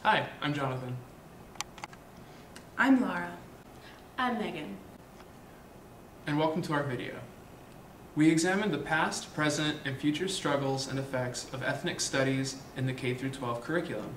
Hi, I'm Jonathan. I'm Laura. I'm Megan. And welcome to our video. We examined the past, present, and future struggles and effects of ethnic studies in the K-12 curriculum.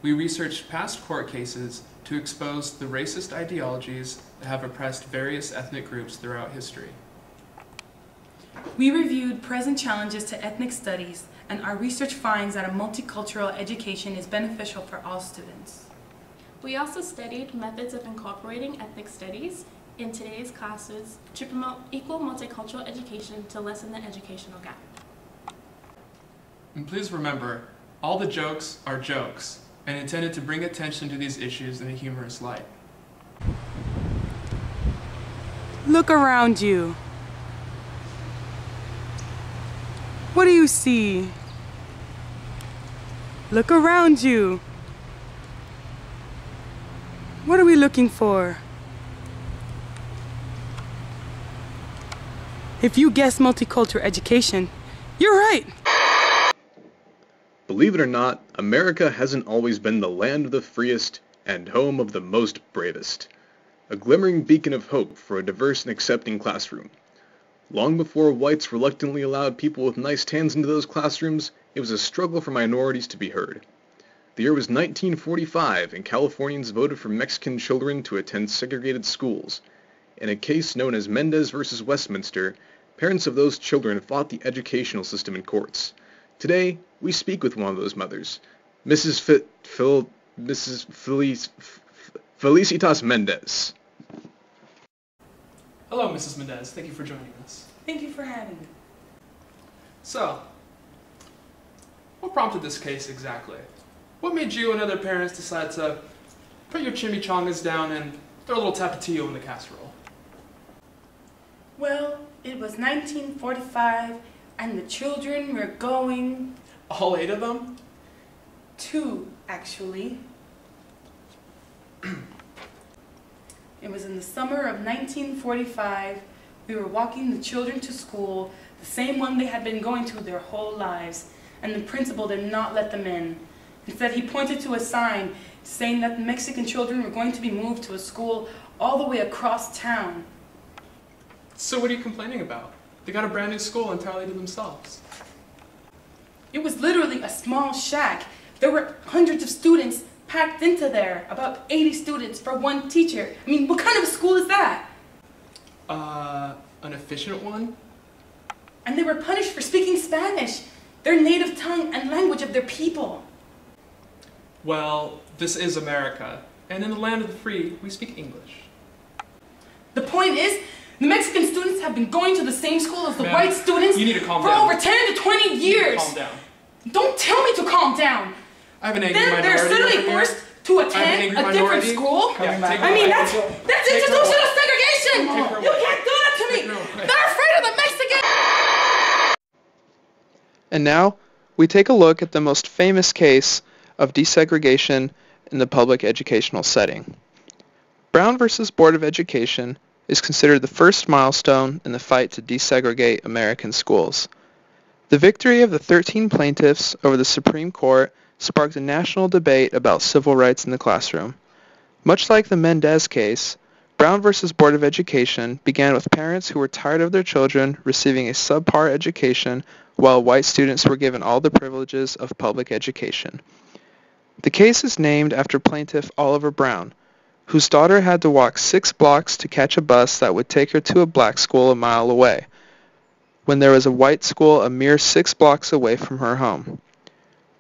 We researched past court cases to expose the racist ideologies that have oppressed various ethnic groups throughout history. We reviewed present challenges to ethnic studies, and our research finds that a multicultural education is beneficial for all students. We also studied methods of incorporating ethnic studies in today's classes to promote equal multicultural education to lessen the educational gap. And please remember, all the jokes are jokes and intended to bring attention to these issues in a humorous light. Look around you. What do you see? Look around you. What are we looking for? If you guess multicultural education, you're right. Believe it or not, America hasn't always been the land of the freest and home of the most bravest. A glimmering beacon of hope for a diverse and accepting classroom. Long before whites reluctantly allowed people with nice tans into those classrooms, it was a struggle for minorities to be heard. The year was 1945, and Californians voted for Mexican children to attend segregated schools. In a case known as Mendez versus Westminster, parents of those children fought the educational system in courts. Today, we speak with one of those mothers, Mrs. Felicitas Mendez. Hello, Mrs. Mendez. Thank you for joining us. Thank you for having me. So, what prompted this case exactly? What made you and other parents decide to put your chimichangas down and throw a little tapatio in the casserole? Well, it was 1945 and the children were going... All 8 of them? 2, actually. It was in the summer of 1945. We were walking the children to school, the same one they had been going to their whole lives, and the principal did not let them in. Instead, he pointed to a sign saying that the Mexican children were going to be moved to a school all the way across town. So what are you complaining about? They got a brand new school entirely to themselves. It was literally a small shack. There were hundreds of students packed into there, about 80 students for one teacher. I mean, what kind of a school is that? An efficient one? And they were punished for speaking Spanish, their native tongue and language of their people. Well, this is America, and in the land of the free, we speak English. The point is, the Mexican students have been going to the same school as the white students you need to calm for down. over 10 to 20 years. You need to calm down. Don't tell me to calm down. I have an angry Then minority they're suddenly over here. forced to attend a different school. Yeah, I mean, that's institutional segregation. You can't do that to me. They're afraid of the Mexicans. And now, we take a look at the most famous case of desegregation in the public educational setting. Brown versus Board of Education is considered the first milestone in the fight to desegregate American schools. The victory of the 13 plaintiffs over the Supreme Court sparked a national debate about civil rights in the classroom. Much like the Mendez case, Brown versus Board of Education began with parents who were tired of their children receiving a subpar education while white students were given all the privileges of public education. The case is named after plaintiff Oliver Brown, whose daughter had to walk 6 blocks to catch a bus that would take her to a black school a mile away, when there was a white school a mere 6 blocks away from her home.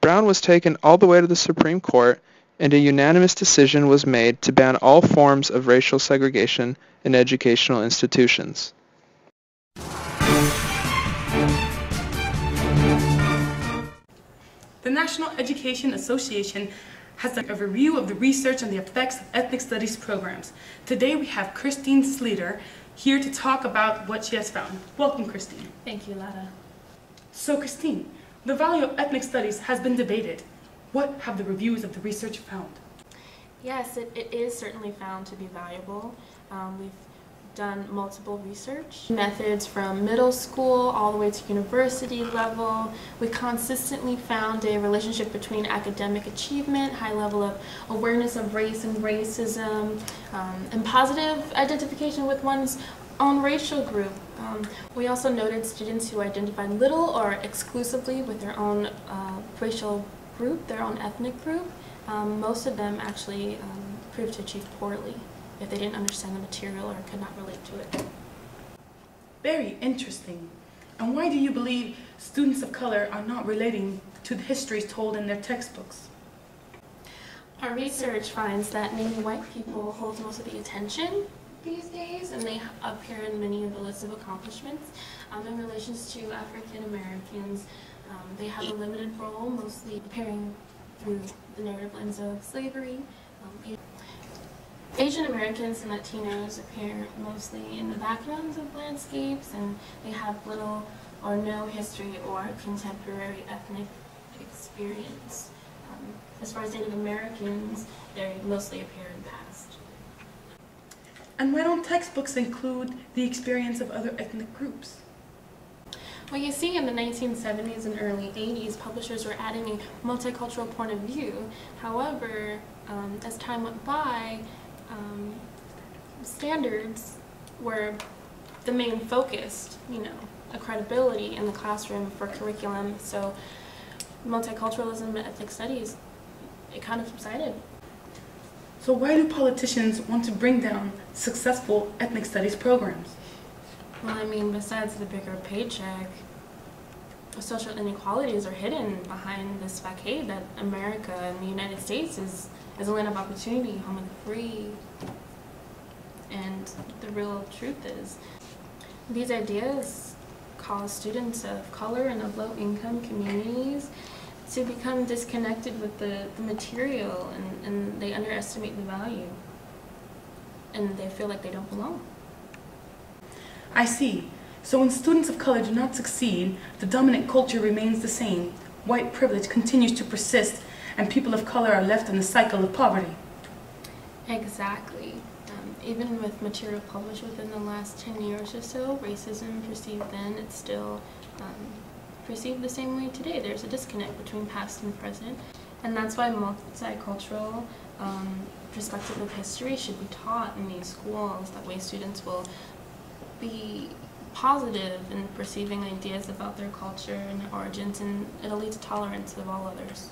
Brown was taken all the way to the Supreme Court, and a unanimous decision was made to ban all forms of racial segregation in educational institutions. The National Education Association has done a review of the research on the effects of ethnic studies programs. Today we have Christine Sleater here to talk about what she has found. Welcome, Christine. Thank you, Lara. So, Christine, the value of ethnic studies has been debated. What have the reviews of the research found? Yes, it is certainly found to be valuable. We've done multiple research methods from middle school all the way to university level. We consistently found a relationship between academic achievement, high level of awareness of race and racism, and positive identification with one's own racial group. We also noted students who identified little or exclusively with their own racial group, their own ethnic group. Most of them actually proved to achieve poorly if they didn't understand the material or could not relate to it. Very interesting. And why do you believe students of color are not relating to the histories told in their textbooks? Our research finds that naming white people holds most of the attention these days, and they appear in many of the lists of accomplishments. In relation to African Americans, they have a limited role, mostly appearing through the narrative lens of slavery. Asian Americans and Latinos appear mostly in the backgrounds of landscapes, and they have little or no history or contemporary ethnic experience. As far as Native Americans, they mostly appear in past. And why don't textbooks include the experience of other ethnic groups? Well, you see, in the 1970s and early 80s, publishers were adding a multicultural point of view. However, as time went by, standards were the main focus, a credibility in the classroom for curriculum. So multiculturalism and ethnic studies, it kind of subsided. So why do politicians want to bring down successful ethnic studies programs? Well, I mean, besides the bigger paycheck, social inequalities are hidden behind this facade that America and the United States is a land of opportunity, home of the free. And the real truth is, these ideas cause students of color and of low-income communities to become disconnected with the material, and they underestimate the value, and they feel like they don't belong. I see. So when students of color do not succeed, the dominant culture remains the same. White privilege continues to persist, and people of color are left in the cycle of poverty. Exactly. Even with material published within the last 10 years or so, racism perceived then, it's still perceived the same way today. There's a disconnect between past and present, and that's why multicultural perspective of history should be taught in these schools. That way students will be positive in perceiving ideas about their culture and their origins, and it'll lead to tolerance of all others.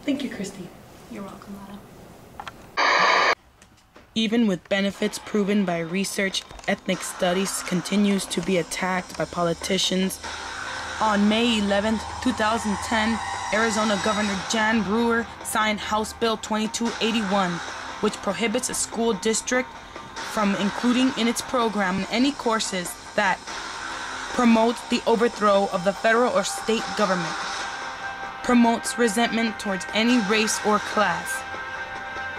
Thank you, Christy. You're welcome, Lada. Even with benefits proven by research, ethnic studies continues to be attacked by politicians. On May 11, 2010, Arizona Governor Jan Brewer signed House Bill 2281, which prohibits a school district from including in its program any courses that promote the overthrow of the federal or state government, promotes resentment towards any race or class,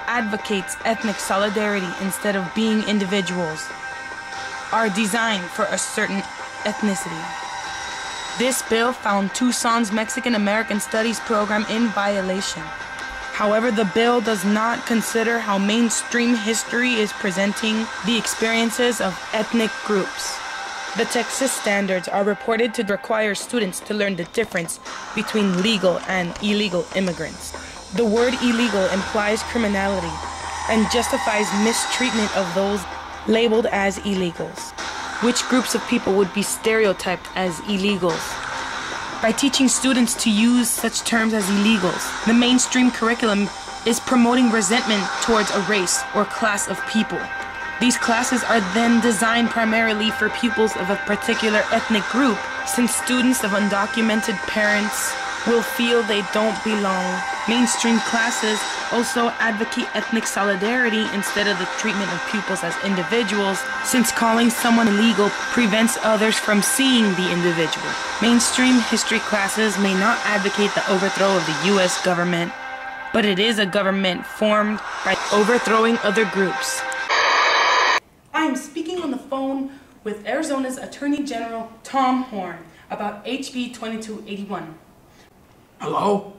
advocates ethnic solidarity instead of being individuals, are designed for a certain ethnicity. This bill found Tucson's Mexican American Studies program in violation. However, the bill does not consider how mainstream history is presenting the experiences of ethnic groups. The Texas standards are reported to require students to learn the difference between legal and illegal immigrants. The word illegal implies criminality and justifies mistreatment of those labeled as illegals. Which groups of people would be stereotyped as illegals? By teaching students to use such terms as illegals, the mainstream curriculum is promoting resentment towards a race or class of people. These classes are then designed primarily for pupils of a particular ethnic group, since students of undocumented parents will feel they don't belong. Mainstream classes also advocate ethnic solidarity instead of the treatment of pupils as individuals, since calling someone illegal prevents others from seeing the individual. Mainstream history classes may not advocate the overthrow of the U.S. government, but it is a government formed by overthrowing other groups. I am speaking on the phone with Arizona's Attorney General Tom Horne about HB 2281. Hello?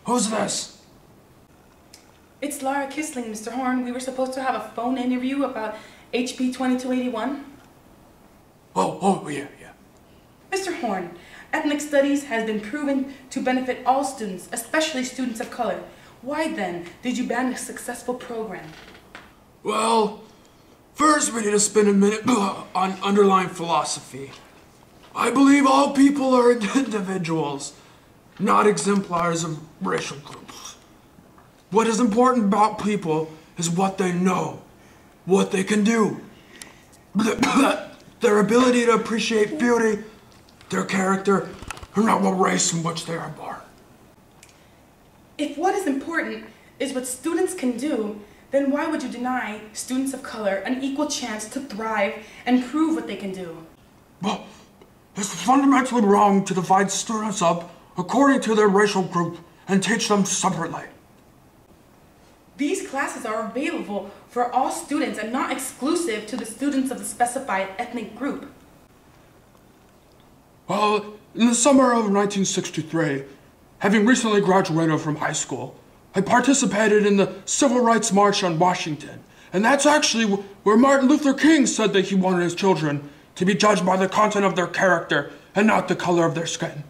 Who's this? It's Lara Kissling, Mr. Horn. We were supposed to have a phone interview about HB 2281. Yeah. Mr. Horn, ethnic studies has been proven to benefit all students, especially students of color. Why then did you ban a successful program? Well, first we need to spend a minute on underlying philosophy. I believe all people are individuals, not exemplars of racial groups. What is important about people is what they know, what they can do, their ability to appreciate beauty, their character, and not what race in which they are born. If what is important is what students can do, then why would you deny students of color an equal chance to thrive and prove what they can do? Well, it's fundamentally wrong to divide students up according to their racial group and teach them separately. These classes are available for all students and not exclusive to the students of the specified ethnic group. Well, in the summer of 1963, having recently graduated from high school, I participated in the Civil Rights March on Washington. And that's actually where Martin Luther King said that he wanted his children to be judged by the content of their character and not the color of their skin.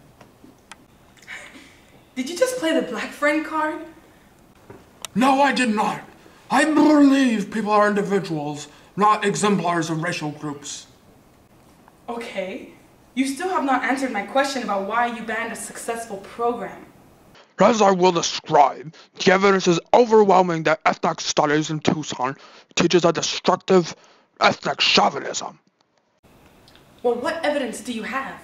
Did you just play the black friend card? No, I did not. I believe people are individuals, not exemplars of racial groups. Okay. You still have not answered my question about why you banned a successful program. As I will describe, the evidence is overwhelming that ethnic studies in Tucson teaches a destructive ethnic chauvinism. Well, what evidence do you have?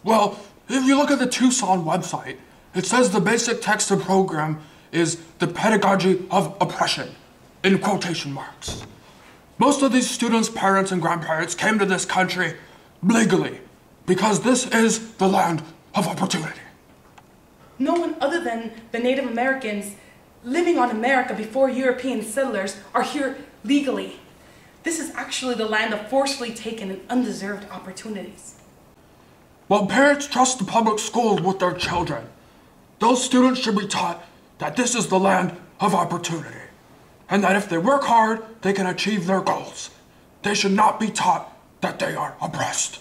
Well, if you look at the Tucson website, it says the basic text of the program is the pedagogy of oppression, in quotation marks. Most of these students' parents and grandparents came to this country legally, because this is the land of opportunity. No one other than the Native Americans living on America before European settlers are here legally. This is actually the land of forcefully taken and undeserved opportunities. While parents trust the public schools with their children, those students should be taught that this is the land of opportunity, and that if they work hard, they can achieve their goals. They should not be taught that they are oppressed.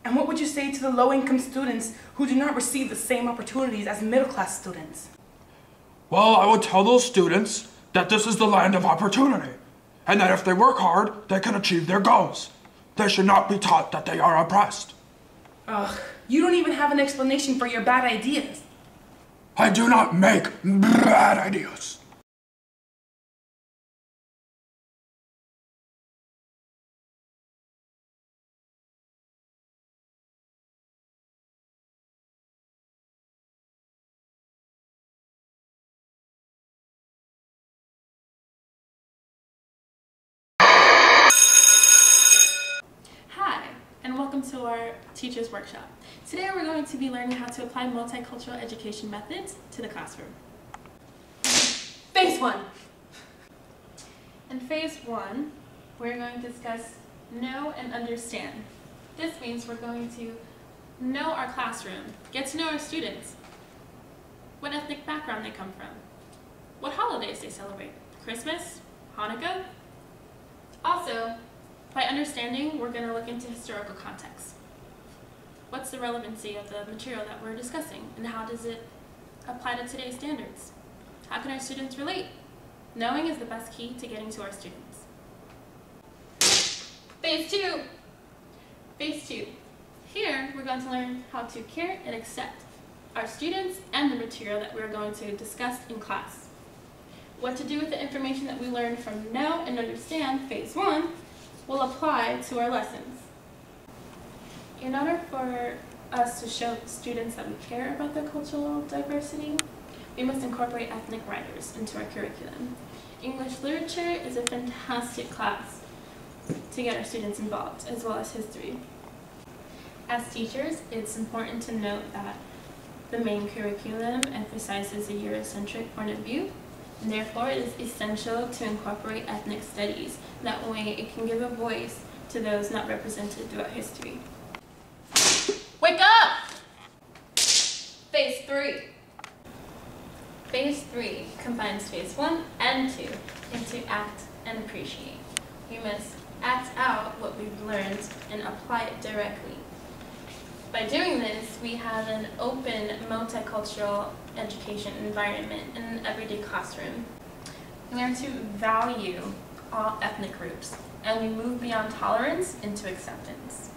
And what would you say to the low-income students who do not receive the same opportunities as middle-class students? Well, I would tell those students that this is the land of opportunity, and that if they work hard, they can achieve their goals. They should not be taught that they are oppressed. Ugh, you don't even have an explanation for your bad ideas. I do not make bad ideas. Hi, and welcome to our Teachers Workshop. Today we're going to be learning how to apply multicultural education methods to the classroom. Phase 1. In Phase 1, we're going to discuss know and understand. This means we're going to know our classroom, get to know our students, what ethnic background they come from, what holidays they celebrate, Christmas, Hanukkah. Also, by understanding, we're going to look into historical context. What's the relevancy of the material that we're discussing, and how does it apply to today's standards? How can our students relate? Knowing is the best key to getting to our students. Phase 2. Phase 2. Here, we're going to learn how to care and accept our students and the material that we're going to discuss in class. What to do with the information that we learned from know and understand, Phase 1, will apply to our lessons. In order for us to show students that we care about their cultural diversity, we must incorporate ethnic writers into our curriculum. English literature is a fantastic class to get our students involved, as well as history. As teachers, it's important to note that the main curriculum emphasizes a Eurocentric point of view, and therefore it is essential to incorporate ethnic studies. That way it can give a voice to those not represented throughout history. Wake up! Phase 3. Phase 3 combines Phase 1 and 2 into act and appreciate. We must act out what we've learned and apply it directly. By doing this, we have an open, multicultural education environment in an everyday classroom. We learn to value all ethnic groups, and we move beyond tolerance into acceptance.